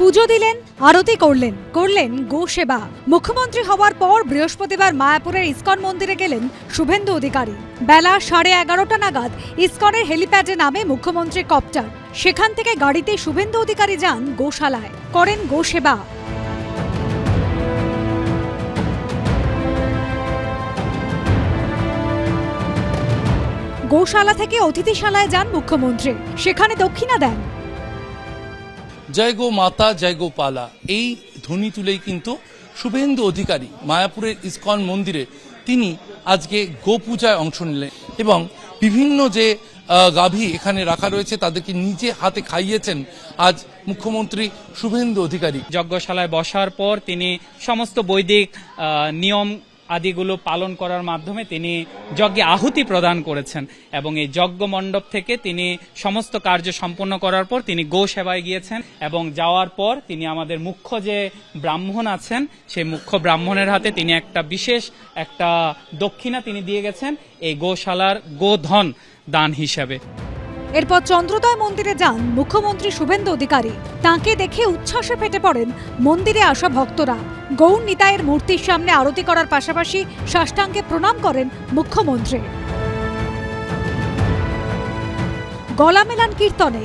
পুজো দিলেন, আরতি করলেন গো সেবা। মুখ্যমন্ত্রী হওয়ার পর বৃহস্পতিবার মায়াপুরের ইসকন মন্দিরে গেলেন শুভেন্দু অধিকারী। বেলা 11:30 নাগাদ ইসকনের হেলিপ্যাডে নামে মুখ্যমন্ত্রী কপ্টার। সেখান থেকে গাড়িতে শুভেন্দু অধিকারী যান গোশালায়, করেন গো সেবা। গোশালা থেকে অতিথিশালায় যান মুখ্যমন্ত্রী, সেখানে দক্ষিণা দেন। জয় গো মাতা জয় গো পালা, এই ধ্বনি তুলেই কিন্তু শুভেন্দু অধিকারী মায়াপুরের ইসকন মন্দিরে তিনি আজকে গো পূজায় অংশ নিলেন এবং বিভিন্ন যে গাভী এখানে রাখা রয়েছে তাদেরকে নিজে হাতে খাইয়েছেন আজ মুখ্যমন্ত্রী শুভেন্দু অধিকারী। যজ্ঞশালায় বসার পর তিনি সমস্ত বৈদিক নিয়ম আদিগুলো পালন করার মাধ্যমে তিনি যজ্ঞে আহুতি প্রদান করেছেন এবং এই যজ্ঞ মণ্ডপ থেকে তিনি সমস্ত কার্য সম্পন্ন করার পর তিনি গো সেবায় গিয়েছেন এবং যাওয়ার পর তিনি আমাদের মুখ্য যে ব্রাহ্মণ আছেন সেই মুখ্য ব্রাহ্মণের হাতে তিনি একটা বিশেষ একটা দক্ষিণা তিনি দিয়ে গেছেন এই গোশালার গোধন দান হিসাবে। এরপর চন্দ্রোদয় মন্দিরে যান মুখ্যমন্ত্রী শুভেন্দু অধিকারী। তাঁকে দেখে উচ্ছ্বাসে ফেটে পড়েন মন্দিরে আসা ভক্তরা। গৌর নিতাইয়ের মূর্তির সামনে আরতি করার পাশাপাশি সাষ্টাঙ্গে প্রণাম করেন মুখ্যমন্ত্রী। গলা মেলান কীর্তনে।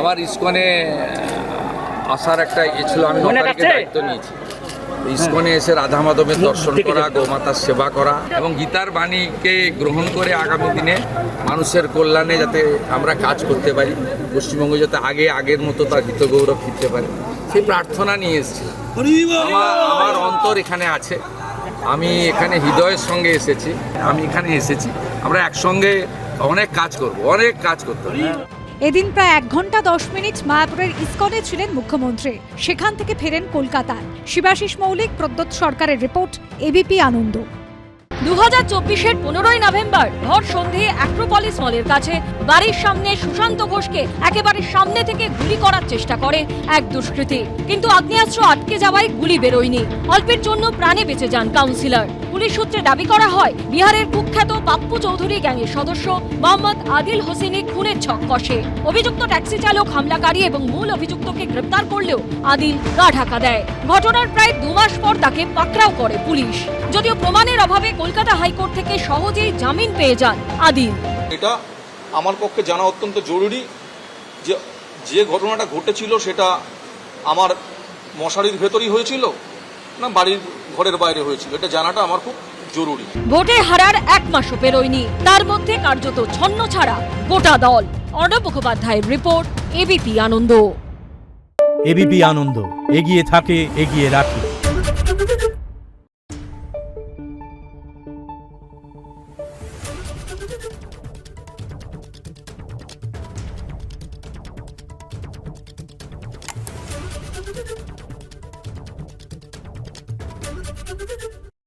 আমার ইসকনে আসার একটা ছিল, আমি দায়িত্ব নিয়েছি ইসকনে এসে রাধা মাধবের দর্শন করা, গোমাতার সেবা করা এবং গীতার বাণীকে গ্রহণ করে আগামী দিনে মানুষের কল্যাণে যাতে আমরা কাজ করতে পারি, পশ্চিমবঙ্গ যাতে আগের মতো তার হিতগৌরব ফিরতে পারে সেই প্রার্থনা নিয়ে এসেছি। আমার অন্তর এখানে আছে, আমি এখানে হৃদয়ের সঙ্গে এসেছি, আমি এখানে এসেছি, আমরা একসঙ্গে অনেক কাজ করতে হবে। এদিন প্রায় 1 ঘন্টা 10 মিনিট মায়াপুরের ইসকনে ছিলেন মুখ্যমন্ত্রী। সেখান থেকে ফেরেন কলকাতায়। শিবাশিস মৌলিক, প্রদ্যোৎ সরকারের রিপোর্ট, এবিপি আনন্দ। 2024-এর 15ই নভেম্বর ভর সন্ধে অ্যাক্রোপলিস মলের কাছে বাড়ির সামনে সুশান্ত ঘোষকে একেবারে সামনে থেকে গুলি করার চেষ্টা করে এক দুষ্কৃতী, কিন্তু আগ্নেয়াস্ত্র আটকে যাওয়ায় গুলি বেরোয়নি। অল্পের জন্য প্রাণে বেঁচে যান কাউন্সিলর। পুলিশ সূত্রে দাবি করা হয় বিহারের কুখ্যাত পাপ্পু চৌধুরী গ্যাংয়ের সদস্য মোহাম্মদ আদিল হোসেনি খুনের ছক কষে। অভিযুক্ত ট্যাক্সি চালক, হামলাকারী এবং মূল অভিযুক্তকে গ্রেপ্তার করলেও আদিল গা ঢাকা দেয়। ঘটনার প্রায় 2 মাস পর তাকে পাকড়াও করে পুলিশ, যদিও প্রমাণের অভাবে কলকাতা হাইকোর্ট থেকে সহজেই জামিন পেয়ে যান আদিল। এটা আমার পক্ষে জানা অত্যন্ত জরুরি যে ঘটনাটা ঘটেছিল সেটা আমার মশারির ভেতরই হয়েছিল না বাড়ির ঘরের বাইরে হয়েছিল, এটা জানাটা আমার খুব জরুরি। ভোটে হারার 1 মাসও পেরোয়নি, তার মধ্যে কার্যত ছন্ন ছাড়া গোটা দল। অর্ণব মুখোপাধ্যায়ের রিপোর্ট, এবিপি আনন্দ। এবিপি আনন্দ, এগিয়ে থাকে, এগিয়ে রাখে।